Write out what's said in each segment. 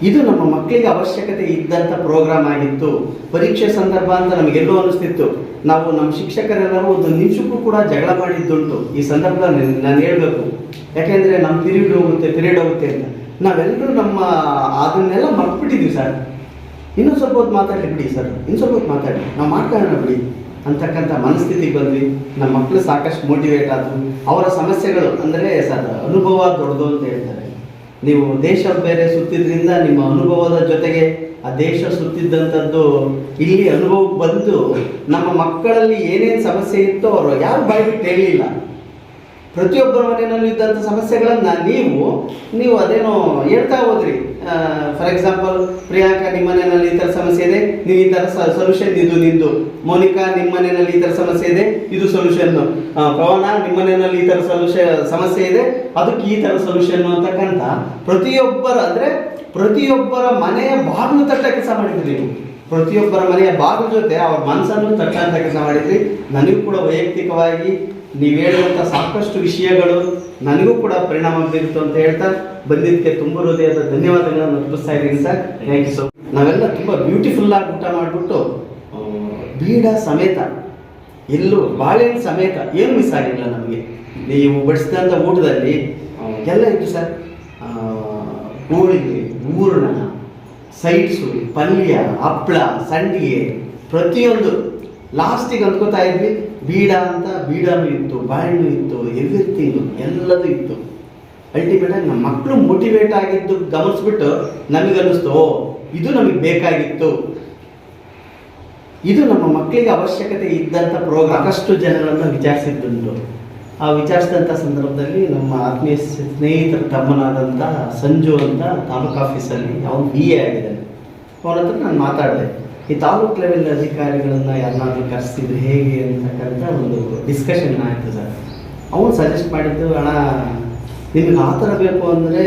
ಇದು ನಮ್ಮ ಮಕ್ಕಳಿಗೆ ಅವಶ್ಯಕತೆ ಇದ್ದಂಥ ಪ್ರೋಗ್ರಾಮ್ ಆಗಿತ್ತು. ಪರೀಕ್ಷೆ ಸಂದರ್ಭ ಅಂತ ನಮಗೆಲ್ಲೋ ಅನಿಸ್ತಿತ್ತು. ನಾವು ನಮ್ಮ ಶಿಕ್ಷಕರೆಲ್ಲರೂ ಒಂದು ನಿಮಿಷಕ್ಕೂ ಕೂಡ ಜಗಳ ಮಾಡಿದ್ದುಂಟು. ಈ ಸಂದರ್ಭದಲ್ಲಿ ನಾನು ಹೇಳಬೇಕು, ಯಾಕೆಂದರೆ ನಮ್ಮ ಪಿರಿಯಡ್ ಹೋಗುತ್ತೆ ಅಂತ ನಾವೆಲ್ಲರೂ ಅದನ್ನೆಲ್ಲ ಮರ್ತ್ಬಿಟ್ಟಿದ್ವಿ. ಸರ್ ಇನ್ನೂ ಸ್ವಲ್ಪ ಹೊತ್ತು ಮಾತಾಡಲಿ ಬಿಡಿ, ಸರ್ ಇನ್ನು ಸ್ವಲ್ಪ ಹೊತ್ತು ಮಾತಾಡಿ, ನಾವು ಮಾಡ್ಕೊಳ್ಳೋಣ ಬಿಡಿ ಅಂತಕ್ಕಂಥ ಮನಸ್ಥಿತಿಗೆ ಬಂದ್ವಿ. ನಮ್ಮ ಮಕ್ಕಳು ಸಾಕಷ್ಟು ಮೋಟಿವೇಟ್ ಆದರು. ಅವರ ಸಮಸ್ಯೆಗಳು ಅಂದರೆ ಸರ್ ಅನುಭವ ದೊಡ್ಡದು ಅಂತ ಹೇಳ್ತಾರೆ. ನೀವು ದೇಶ ಬೇರೆ ಸುತ್ತಿದ್ರಿಂದ ನಿಮ್ಮ ಅನುಭವದ ಜೊತೆಗೆ ಆ ದೇಶ ಸುತ್ತಿದ್ದಂಥದ್ದು ಇಲ್ಲಿ ಅನುಭವಕ್ಕೆ ಬಂದು ನಮ್ಮ ಮಕ್ಕಳಲ್ಲಿ ಏನೇನು ಸಮಸ್ಯೆ ಇತ್ತೋ ಅವರು ಯಾರು ಬಾಯ್ಬಿಟ್ಟು ಹೇಳಲಿಲ್ಲ. ಪ್ರತಿಯೊಬ್ಬರ ಮನೆಯಲ್ಲೂ ಇದ್ದಂಥ ಸಮಸ್ಯೆಗಳನ್ನು ನೀವು ಅದೇನೋ ಹೇಳ್ತಾ ಹೋದ್ರಿ. ಫಾರ್ ಎಕ್ಸಾಂಪಲ್, ಪ್ರಿಯಾಂಕಾ ನಿಮ್ಮ ಮನೆಯಲ್ಲಿ ಈ ಥರ ಸಮಸ್ಯೆ ಇದೆ, ನೀವು ಈ ಥರ ಸೊಲ್ಯೂಷನ್ ಇದು ನಿಂದು. ಮೋನಿಕಾ ನಿಮ್ಮ ಮನೆಯಲ್ಲಿ ಈ ಥರ ಸಮಸ್ಯೆ ಇದೆ, ಇದು ಸೊಲ್ಯೂಷನ್ನು. ಪವನ ನಿಮ್ಮ ಮನೆಯಲ್ಲಿ ಈ ಥರ ಸಮಸ್ಯೆ ಇದೆ, ಅದಕ್ಕೆ ಈ ಥರ ಸೊಲ್ಯೂಷನ್ನು ಅಂತಕ್ಕಂಥ ಪ್ರತಿಯೊಬ್ಬರ ಮನೆಯ ಬಾಗಿಲು ತಟ್ಟ ಕೆಲಸ ಮಾಡಿದ್ರಿ ನೀವು. ಪ್ರತಿಯೊಬ್ಬರ ಮನೆಯ ಬಾಗಿಲು ಜೊತೆ ಅವ್ರ ಮನಸ್ಸನ್ನು ತಟ್ಟಂಥ ಕೆಲಸ ಮಾಡಿದ್ರಿ. ನನಗೂ ಕೂಡ ವೈಯಕ್ತಿಕವಾಗಿ ನೀವು ಹೇಳುವಂಥ ಸಾಕಷ್ಟು ವಿಷಯಗಳು ನನಗೂ ಕೂಡ ಪರಿಣಾಮ ಬೀರಿತು ಅಂತ ಹೇಳ್ತಾ ಬಂದಿದ್ದಕ್ಕೆ ತುಂಬ ಹೃದಯದ ಧನ್ಯವಾದಗಳನ್ನು ತಿಳಿಸ್ತಾ ಇದ್ದೀನಿ ಸರ್. Thank you so. ನಾವೆಲ್ಲ ತುಂಬ ಬ್ಯೂಟಿಫುಲ್ ಆಗಿ ಊಟ ಮಾಡಿಬಿಟ್ಟು ಬೀಡ ಸಮೇತ ಎಲ್ಲೂ ಬಾಳೆಹಣ್ಣು ಸಮೇತ ಏನು ಮಿಸ್ ಆಗಿಲ್ಲ ನಮಗೆ. ನೀವು ಬಡಿಸಿದಂಥ ಊಟದಲ್ಲಿ ಎಲ್ಲ ಇತ್ತು ಸರ್. ಹೋಳಿಗೆ, ಹೂರ್ಣ, ಸೈಡ್ಸು, ಪಲ್ಯ, ಹಪ್ಪಳ, ಸಂಡಿಗೆ, ಪ್ರತಿಯೊಂದು ಲಾಸ್ಟಿಗೆ ಅಂದ್ಕೋತಾ ಇದ್ವಿ ಬೀಡನೂ ಇತ್ತು, ಬಾಳೆಹಣ್ಣು ಇತ್ತು, ಎವ್ರಿಥಿಂಗು ಎಲ್ಲದೂ ಇತ್ತು. ಅಲ್ಟಿಮೇಟಾಗಿ ನಮ್ಮ ಮಕ್ಕಳು ಮೋಟಿವೇಟ್ ಆಗಿದ್ದು ಗಮನಿಸ್ಬಿಟ್ಟು ನಮಗನ್ನಿಸ್ತು, ಇದು ನಮಗೆ ಬೇಕಾಗಿತ್ತು. ಇದು ನಮ್ಮ ಮಕ್ಕಳಿಗೆ ಅವಶ್ಯಕತೆ ಇದ್ದಂಥ ಪ್ರೋಗ್ರಾಮ್. ಸಾಕಷ್ಟು ಜನಗಳನ್ನು ವಿಚಾರಿಸಿದ್ದುಂಟು. ಆ ವಿಚಾರಿಸಿದಂಥ ಸಂದರ್ಭದಲ್ಲಿ ನಮ್ಮ ಆತ್ಮೀಯ ಸ್ನೇಹಿತರ ತಮ್ಮನಾದಂಥ ಸಂಜು ಅಂತ ತಾಲೂಕು ಆಫೀಸಲ್ಲಿ ಅವನು BA ಆಗಿದ್ದಾನೆ. ಅವನ ಹತ್ರ ನಾನು ಮಾತಾಡಿದೆ, ಈ ತಾಲೂಕು ಲೆವೆಲ್ ಅಧಿಕಾರಿಗಳನ್ನು ಯಾರನ್ನಾದ್ರೂ ಕರೆಸಿದ್ರೆ ಹೇಗೆ ಅಂತಕ್ಕಂಥ ಒಂದು ಡಿಸ್ಕಷನ್ ಆಯಿತು ಸರ್. ಅವನು ಸಜೆಸ್ಟ್ ಮಾಡಿದ್ದು, ಅಣ್ಣ ನಿಮಗೆ ಆ ಥರ ಬೇಕು ಅಂದರೆ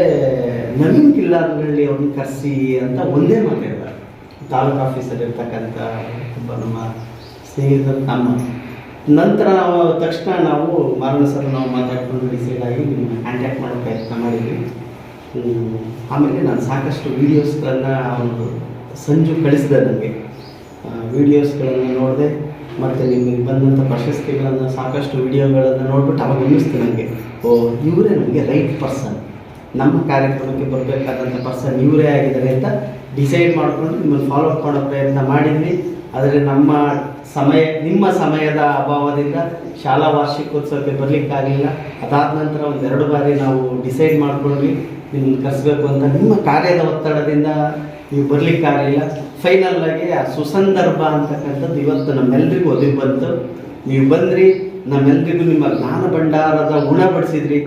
ನವೀನ್ ಕಿಲ್ಲಾರಹಳ್ಳಿ ಅವ್ರನ್ನ ಕರೆಸಿ ಅಂತ ಒಂದೇ ಮಾತಾಡಿದ. ತಾಲೂಕು ಆಫೀಸಲ್ಲಿ ಇರ್ತಕ್ಕಂಥ ಒಬ್ಬ ನಮ್ಮ ಸ್ನೇಹಿತರ ತಮ್ಮ. ನಂತರ ತಕ್ಷಣ ನಾವು ಮಾರಣ ಸರ್ ಮಾತಾಡ್ಕೊಂಡು ಡಿಸೈಡ್ ಆಗಿ ನಿಮ್ಮನ್ನು ಕಾಂಟ್ಯಾಕ್ಟ್ ಮಾಡೋ ಪ್ರಯತ್ನ ಮಾಡಿದ್ವಿ. ಆಮೇಲೆ ನಾನು ಸಾಕಷ್ಟು ವೀಡಿಯೋಸ್ಗಳನ್ನು ಅವನು ಸಂಜು ಕಳಿಸಿದೆ ನನಗೆ. ವೀಡಿಯೋಸ್ಗಳನ್ನು ನೋಡಿದೆ ಮತ್ತು ನಿಮಗೆ ಬಂದಂಥ ಪ್ರಶಸ್ತಿಗಳನ್ನು ಸಾಕಷ್ಟು ವಿಡಿಯೋಗಳನ್ನು ನೋಡ್ಬಿಟ್ಟು ಅವಾಗ ಅನ್ನಿಸ್ತು ನನಗೆ, ಇವರೇ ನಮಗೆ ರೈಟ್ ಪರ್ಸನ್, ನಮ್ಮ ಕಾರ್ಯಕ್ರಮಕ್ಕೆ ಬರಬೇಕಾದಂಥ ಪರ್ಸನ್ ಇವರೇ ಆಗಿದ್ದಾರೆ ಅಂತ ಡಿಸೈಡ್ ಮಾಡಿಕೊಂಡು ನಿಮ್ಮನ್ನು ಫಾಲೋ ಅಪ್ ಮಾಡೋ ಪ್ರಯತ್ನ ಮಾಡಿದ್ವಿ. ಆದರೆ ನಿಮ್ಮ ಸಮಯದ ಅಭಾವದಿಂದ ಶಾಲಾ ವಾರ್ಷಿಕೋತ್ಸವಕ್ಕೆ ಬರಲಿಕ್ಕಾಗಲಿಲ್ಲ. ಅದಾದ ನಂತರ 1-2 ಬಾರಿ ನಾವು ಡಿಸೈಡ್ ಮಾಡ್ಕೊಂಡ್ವಿ ನಿಮ್ಮನ್ನು ಕರೆಸಬೇಕು ಅಂತ. ನಿಮ್ಮ ಕಾರ್ಯದ ಒತ್ತಡದಿಂದ ನೀವು ಬರಲಿಕ್ಕಾಗಲಿಲ್ಲ. ಫೈನಲ್ ಆಗಿ ಆ ಸುಸಂದರ್ಭ ಅಂತಕ್ಕಂಥದ್ದು ಇವತ್ತು ನಮ್ಮೆಲ್ಲರಿಗೂ ಒದಗಿ ಬಂತು. ನೀವು ಬಂದ್ರಿ, ನಮ್ಮೆಲ್ಲರಿಗೂ ನಿಮ್ಮ ಜ್ಞಾನ ಭಂಡಾರದ ಉಣಬಡಿಸಿದ್ರಿ.